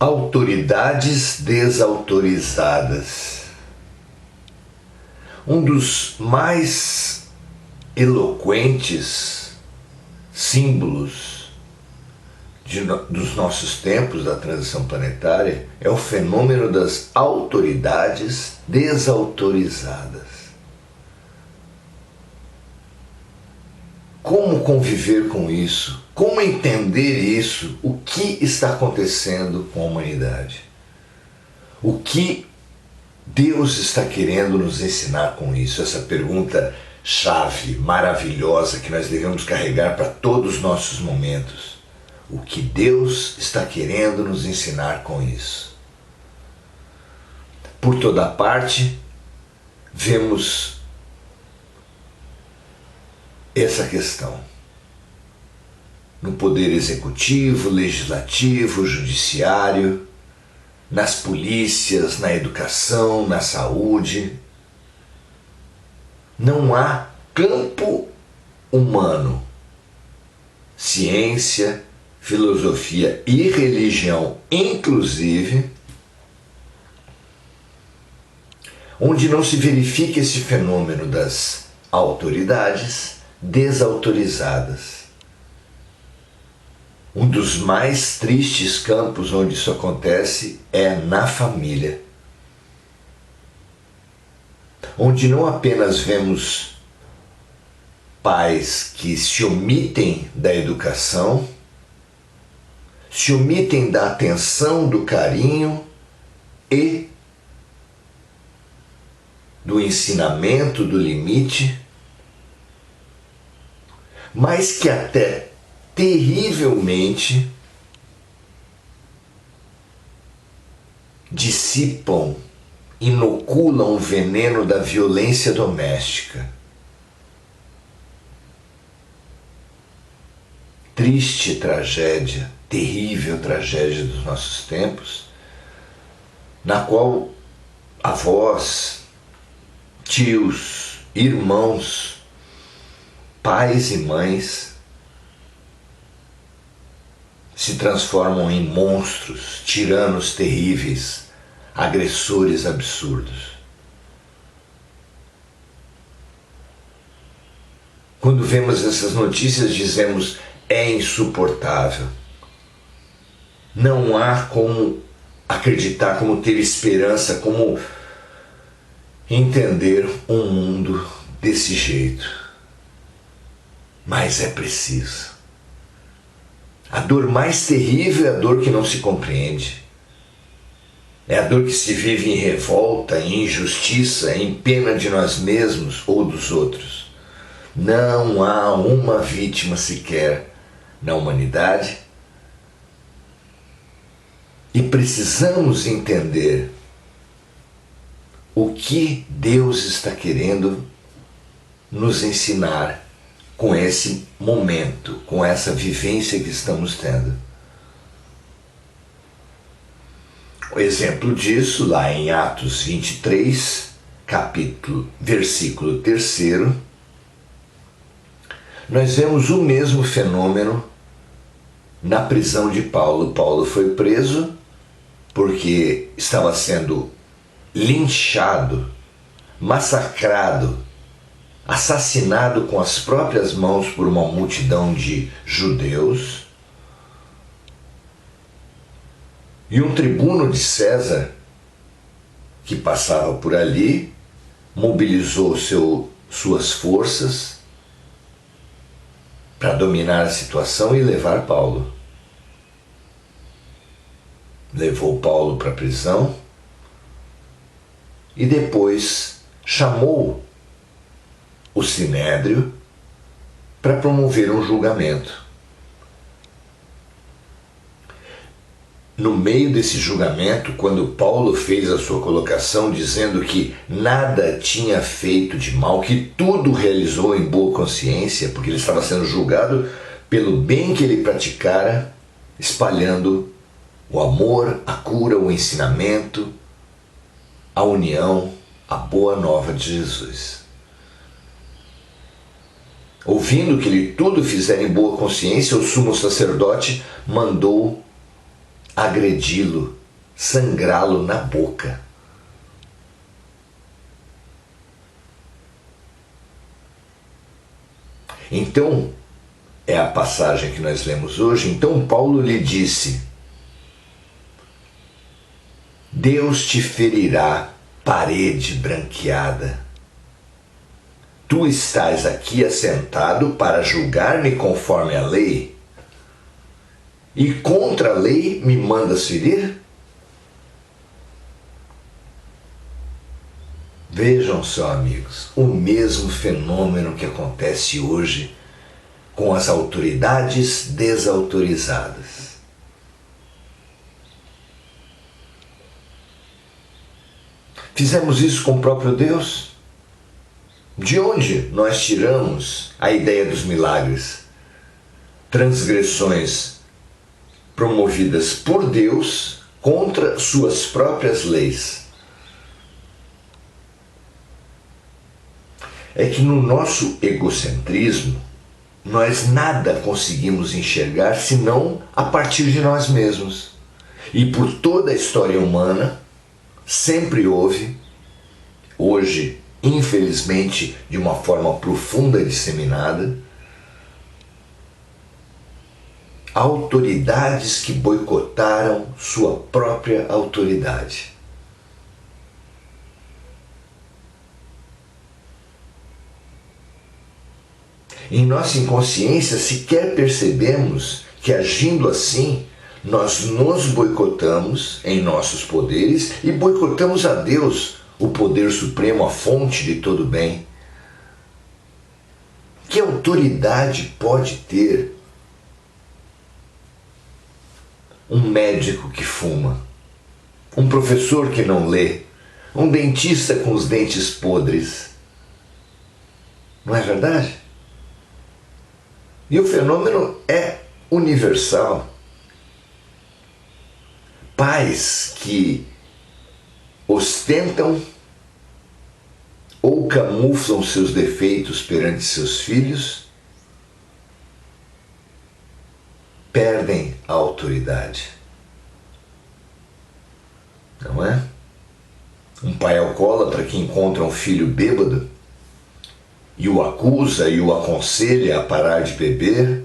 Autoridades desautorizadas. Um dos mais eloquentes símbolos dos nossos tempos da transição planetária é o fenômeno das autoridades desautorizadas. Como conviver com isso? Como entender isso? O que está acontecendo com a humanidade? O que Deus está querendo nos ensinar com isso? Essa pergunta chave, maravilhosa, que nós devemos carregar para todos os nossos momentos. O que Deus está querendo nos ensinar com isso? Por toda parte, vemos essa questão. No poder executivo, legislativo, judiciário, nas polícias, na educação, na saúde. Não há campo humano, ciência, filosofia e religião, inclusive, onde não se verifique esse fenômeno das autoridades desautorizadas. Um dos mais tristes campos onde isso acontece é na família, onde não apenas vemos pais que se omitem da educação, se omitem da atenção, do carinho e do ensinamento, do limite, mas que até terrivelmente dissipam, inoculam o veneno da violência doméstica. Triste tragédia, terrível tragédia dos nossos tempos, na qual avós, tios, irmãos, pais e mães se transformam em monstros, tiranos terríveis, agressores absurdos. Quando vemos essas notícias, dizemos: é insuportável. Não há como acreditar, como ter esperança, como entender um mundo desse jeito. Mas é preciso. A dor mais terrível é a dor que não se compreende. É a dor que se vive em revolta, em injustiça, em pena de nós mesmos ou dos outros. Não há uma vítima sequer na humanidade. E precisamos entender o que Deus está querendo nos ensinar com esse momento, com essa vivência que estamos tendo. O exemplo disso, lá em Atos 23, versículo 3, nós vemos o mesmo fenômeno na prisão de Paulo. Paulo foi preso porque estava sendo linchado, massacrado, assassinado com as próprias mãos por uma multidão de judeus. E um tribuno de César, que passava por ali, mobilizou suas forças para dominar a situação e levar Paulo. Levou Paulo para a prisão e depois chamou o Sinédrio para promover um julgamento. No meio desse julgamento, quando Paulo fez a sua colocação dizendo que nada tinha feito de mal, que tudo realizou em boa consciência, porque ele estava sendo julgado pelo bem que ele praticara, espalhando o amor, a cura, o ensinamento, a união, a boa nova de Jesus. Ouvindo que ele tudo fizera em boa consciência, o sumo sacerdote mandou agredi-lo, sangrá-lo na boca. Então, é a passagem que nós lemos hoje. Então Paulo lhe disse: Deus te ferirá, parede branqueada. Tu estás aqui assentado para julgar-me conforme a lei? E contra a lei me mandas ferir? Vejam só, amigos, o mesmo fenômeno que acontece hoje com as autoridades desautorizadas. Fizemos isso com o próprio Deus? De onde nós tiramos a ideia dos milagres? Transgressões promovidas por Deus contra suas próprias leis. É que no nosso egocentrismo, nós nada conseguimos enxergar senão a partir de nós mesmos. E por toda a história humana, sempre houve, hoje, infelizmente, de uma forma profunda e disseminada, autoridades que boicotaram sua própria autoridade. Em nossa inconsciência, sequer percebemos que, agindo assim, nós nos boicotamos em nossos poderes e boicotamos a Deus, o poder supremo, a fonte de todo bem. Que autoridade pode ter um médico que fuma, um professor que não lê, um dentista com os dentes podres? Não é verdade? E o fenômeno é universal. Pais que ostentam ou camuflam seus defeitos perante seus filhos perdem a autoridade. Não é? Um pai alcoólatra que encontra um filho bêbado e o acusa e o aconselha a parar de beber,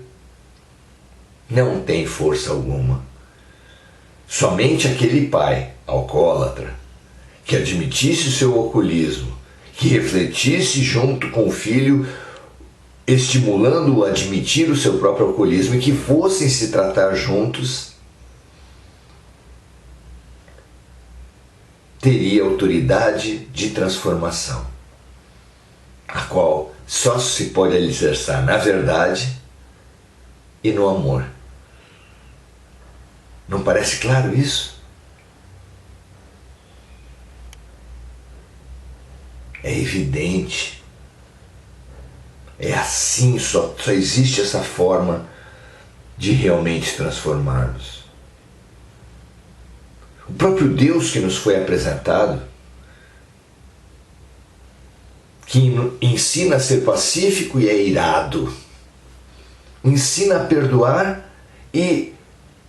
não tem força alguma. Somente aquele pai alcoólatra que admitisse o seu alcoolismo, que refletisse junto com o filho, estimulando-o a admitir o seu próprio alcoolismo e que fossem se tratar juntos, teria autoridade de transformação, a qual só se pode alicerçar na verdade e no amor. Não parece claro isso? É evidente. É assim, só existe essa forma de realmente transformarmos. O próprio Deus que nos foi apresentado, que ensina a ser pacífico e é irado, ensina a perdoar e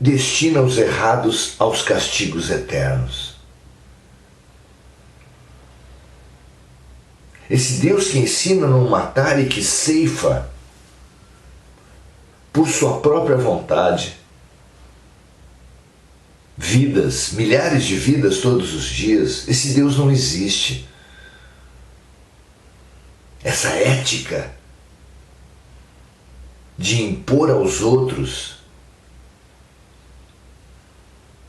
destina os errados aos castigos eternos. Esse Deus que ensina a não matar e que ceifa por sua própria vontade vidas, milhares de vidas todos os dias, esse Deus não existe. Essa ética de impor aos outros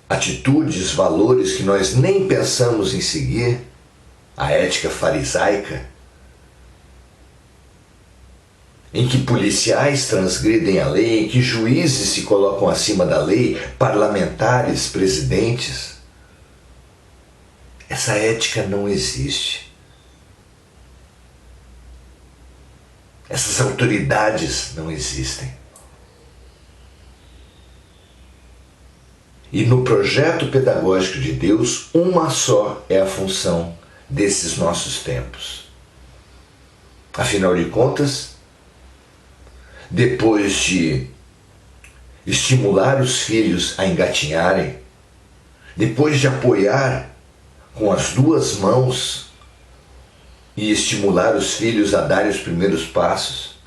atitudes, valores que nós nem pensamos em seguir, a ética farisaica, em que policiais transgridem a lei, em que juízes se colocam acima da lei, parlamentares, presidentes. Essa ética não existe. Essas autoridades não existem. E no projeto pedagógico de Deus, uma só é a função desses nossos tempos. Afinal de contas, depois de estimular os filhos a engatinharem, depois de apoiar com as duas mãos e estimular os filhos a darem os primeiros passos.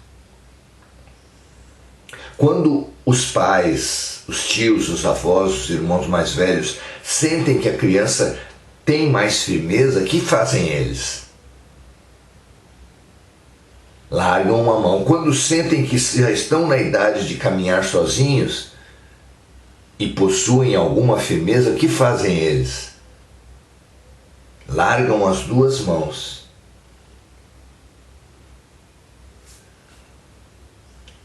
Quando os pais, os tios, os avós, os irmãos mais velhos sentem que a criança tem mais firmeza, o que fazem eles? Largam uma mão. Quando sentem que já estão na idade de caminhar sozinhos e possuem alguma firmeza, o que fazem eles? Largam as duas mãos.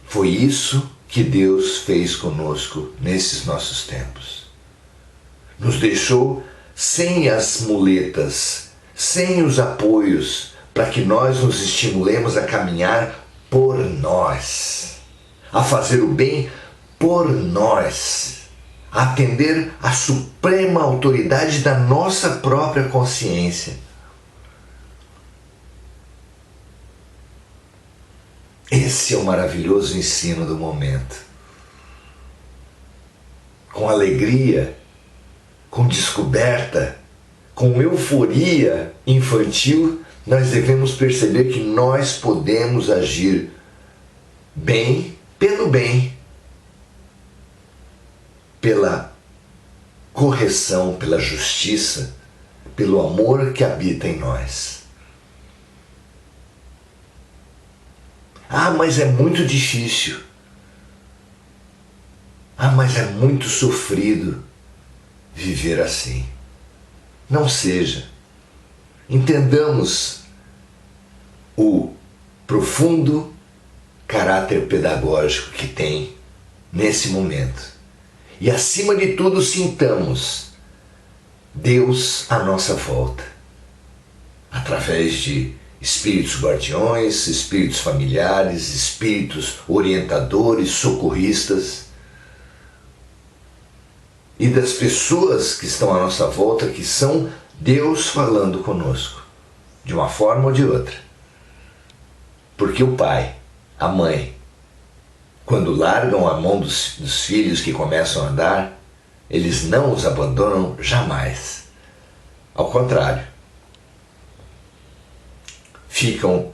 Foi isso que Deus fez conosco nesses nossos tempos. Nos deixou sem as muletas, sem os apoios, para que nós nos estimulemos a caminhar por nós, a fazer o bem por nós, a atender à suprema autoridade da nossa própria consciência. Esse é o maravilhoso ensino do momento. Com alegria, com descoberta, com euforia infantil, nós devemos perceber que nós podemos agir bem, pela correção, pela justiça, pelo amor que habita em nós. Ah, mas é muito difícil. Ah, mas é muito sofrido viver assim. Não seja. Entendamos o profundo caráter pedagógico que tem nesse momento. E acima de tudo, sintamos Deus à nossa volta, através de espíritos guardiões, espíritos familiares, espíritos orientadores, socorristas, e das pessoas que estão à nossa volta, que são Deus falando conosco, de uma forma ou de outra. Porque o pai, a mãe, quando largam a mão dos filhos que começam a andar, eles não os abandonam jamais. Ao contrário, ficam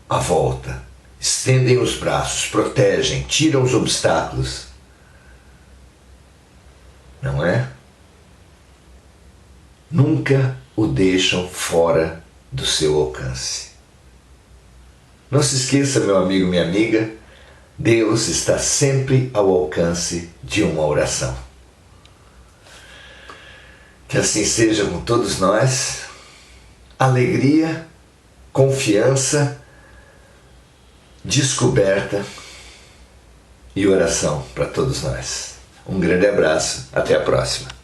à volta, estendem os braços, protegem, tiram os obstáculos. Não é? Nunca o deixam fora do seu alcance. Não se esqueça, meu amigo, minha amiga, Deus está sempre ao alcance de uma oração. Que assim seja com todos nós. Alegria, confiança, descoberta e oração para todos nós. Um grande abraço, até a próxima.